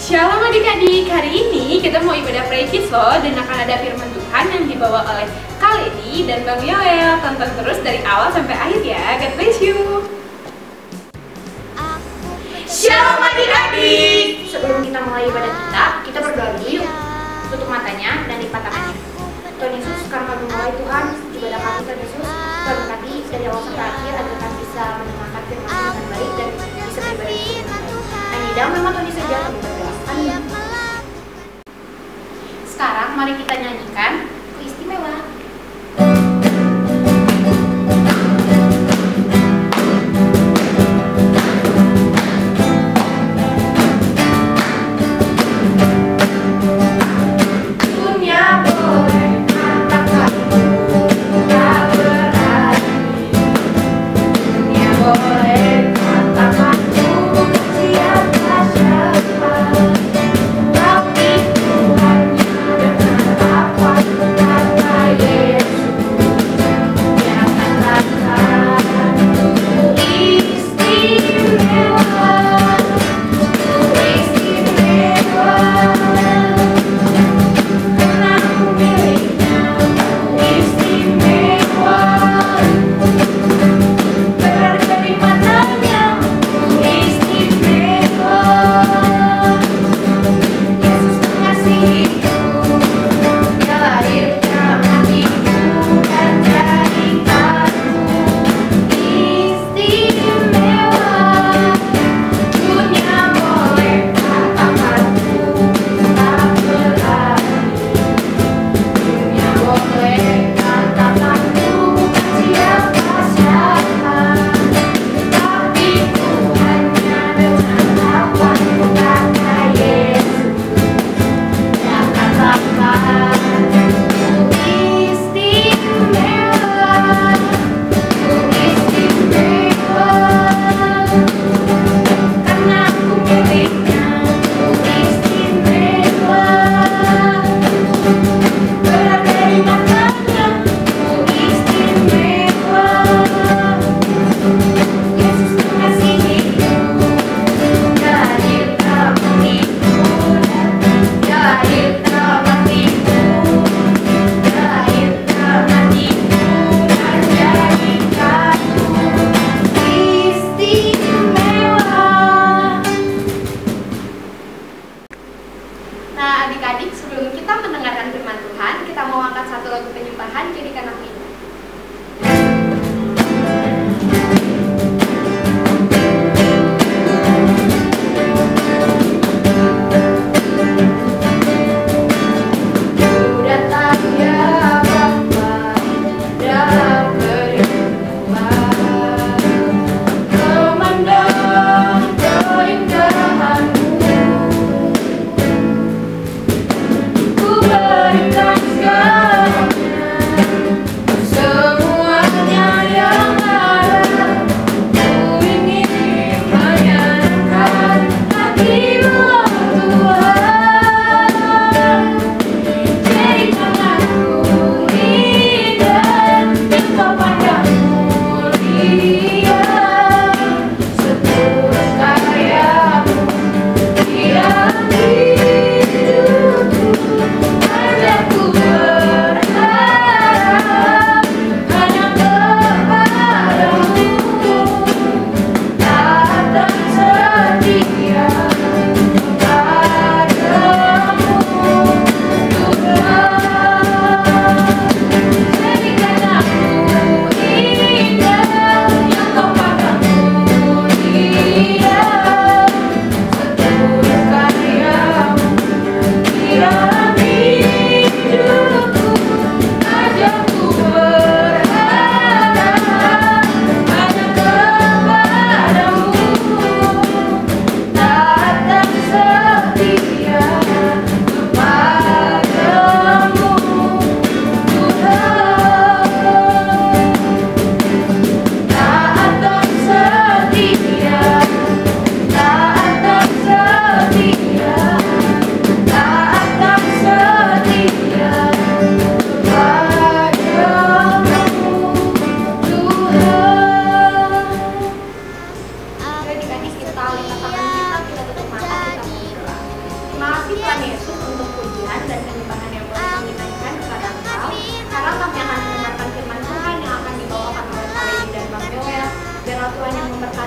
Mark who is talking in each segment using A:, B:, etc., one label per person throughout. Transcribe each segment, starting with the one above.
A: Shalom adik-adik, hari ini kita mau ibadah praise loh, dan akan ada firman Tuhan yang dibawa oleh Kak Lady dan Bang Yoel. Tonton terus dari awal sampai akhir ya. God bless you. Shalom adik-adik. Sebelum kita mulai ibadah kita berdoa dulu yuk. Tutup matanya dan lipat tangannya. Tuhan Yesus, sekarang kami mulai Tuhan ibadah kami. Tuhan Yesus, Tuhan berkati dari awal sampai akhir agar kami bisa mendengarkan firman dengan baik dan bisa beribadah dengan baik. Hanya dalam nama Tuhan Yesus saja kami berdoa. Amin. Sekarang mari kita nyanyikan Istimewa. Tapi Tuhan dengan apa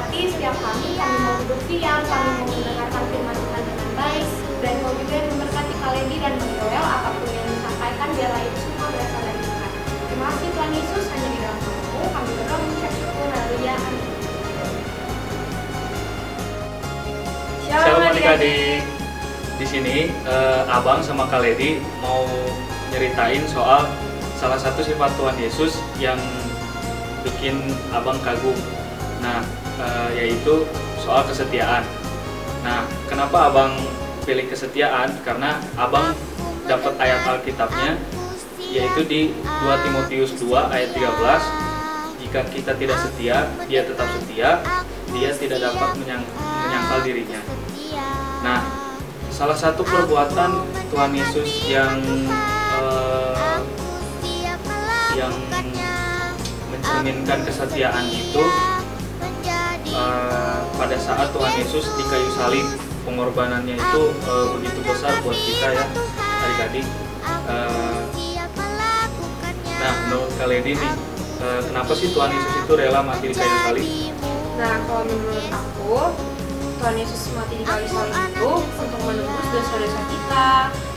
A: berarti setiap kami mau duduk diam, kami mau mendengarkan firman Tuhan dengan baik, dan kau juga yang memberkati Kalendi dan Joel, apapun yang disampaikan biarlah itu semua berasal dari Tuhan. Terima kasih Tuhan Yesus, hanya di dalam nama-Mu kami berdoa mengucap syukur. Haleluya. Amin.
B: Shalom adik-adik. Di sini Abang sama Kalendi mau nyeritain soal salah satu sifat Tuhan Yesus yang bikin Abang kagum. Nah, yaitu soal kesetiaan. Nah, kenapa Abang pilih kesetiaan? Karena Abang dapat ayat Alkitabnya, yaitu di 2 Timotius 2 ayat 13. Jika kita tidak setia, dia tetap setia, dia tidak dapat menyangkal dirinya. Nah, salah satu perbuatan Tuhan Yesus yang mencerminkan kesetiaan itu pada saat Tuhan Yesus di kayu salib, pengorbanannya itu begitu besar buat kita ya adik-adik. Nah, menurut kalian ini kenapa sih Tuhan Yesus itu rela mati di kayu salib?
A: Nah, kalau menurut aku, Tuhan Yesus mati di kayu salib itu untuk menebus dosa-dosa kita,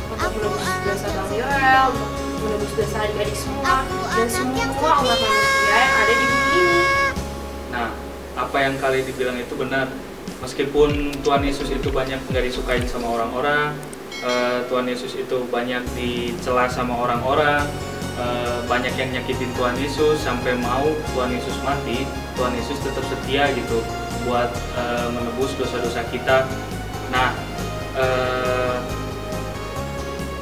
A: untuk menebus dosa Bang Yoel, untuk menebus dosa adik-adik semua, dan semua umat manusia yang ada di bumi ini.
B: Nah, apa yang kalian dibilang itu benar. Meskipun Tuhan Yesus itu banyak nggak disukain sama orang-orang, Tuhan Yesus itu banyak dicela sama orang-orang, banyak yang nyakitin Tuhan Yesus sampai mau Tuhan Yesus mati, Tuhan Yesus tetap setia gitu buat menebus dosa-dosa kita. Nah,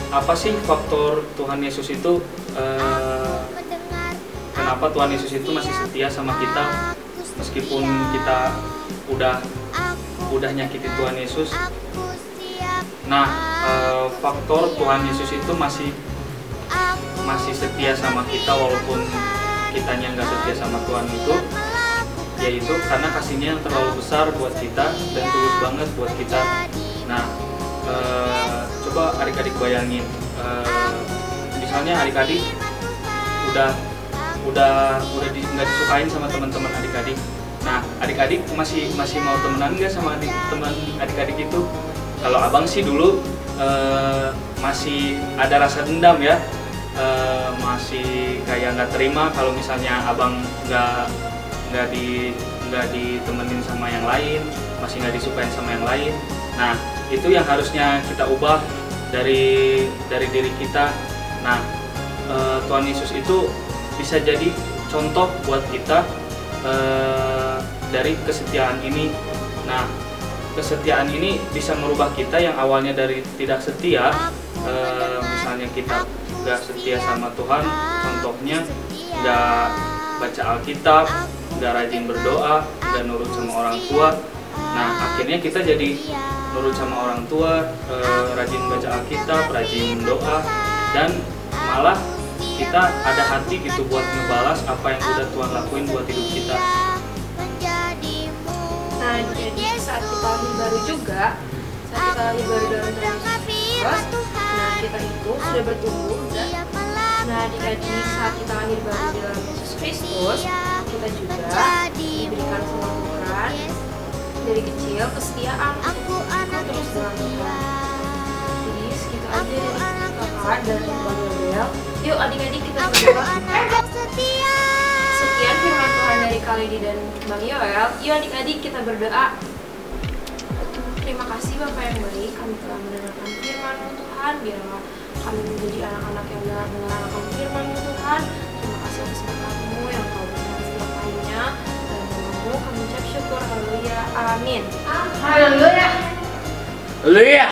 B: apa sih faktor Tuhan Yesus itu? Kenapa Tuhan Yesus itu masih setia sama kita meskipun kita udah nyakitin Tuhan Yesus? Nah, faktor Tuhan Yesus itu masih setia sama kita walaupun kitanya nggak setia sama Tuhan itu, yaitu karena kasihnya yang terlalu besar buat kita dan tulus banget buat kita. Nah, coba adik-adik bayangin, misalnya adik-adik udah nggak disukain sama teman-teman adik-adik. Nah, adik-adik masih mau temenan nggak sama teman adik-adik itu? Kalau abang sih dulu masih ada rasa dendam ya, masih kayak nggak terima kalau misalnya abang nggak ditemenin sama yang lain, masih nggak disukain sama yang lain. Nah, itu yang harusnya kita ubah dari diri kita. Nah, Tuhan Yesus itu bisa jadi contoh buat kita dari kesetiaan ini. Nah, kesetiaan ini bisa merubah kita yang awalnya dari tidak setia, misalnya kita nggak setia sama Tuhan, contohnya nggak baca Alkitab, nggak rajin berdoa, nggak nurut sama orang tua. Nah, akhirnya kita jadi nurut sama orang tua, rajin baca Alkitab, rajin berdoa, dan malah kita ada hati gitu buat ngebalas apa yang udah Tuhan lakuin buat hidup kita.
A: Nah, jadi saat kita lahir baru juga, saat kita lahir baru dalam Tuhan Yesus, nah kita itu sudah bertumbuh. Nah, adik-adik, saat kita lahir baru dalam Yesus Kristus, kita juga diberikan sama Tuhan dari kecil kesetiaan, terus dengan Tuhan. Jadi segitu aja dari kakak dan Bang Yoel. Yuk adik-adik kita berdoa. Sekian firman Tuhan dari Kalendi dan Bang Yoel. Yuk adik-adik kita berdoa. Terima kasih Bapak yang baik, kami telah mendengarkan firman Tuhan. Biarlah kami menjadi anak-anak yang benar mendengarkan firman Tuhan. Terima kasih atas berkat-Mu yang Kau berikan setiap harinya. Dalam nama-Mu kami ucap syukur. Haleluya. Amin.
B: Haleluya.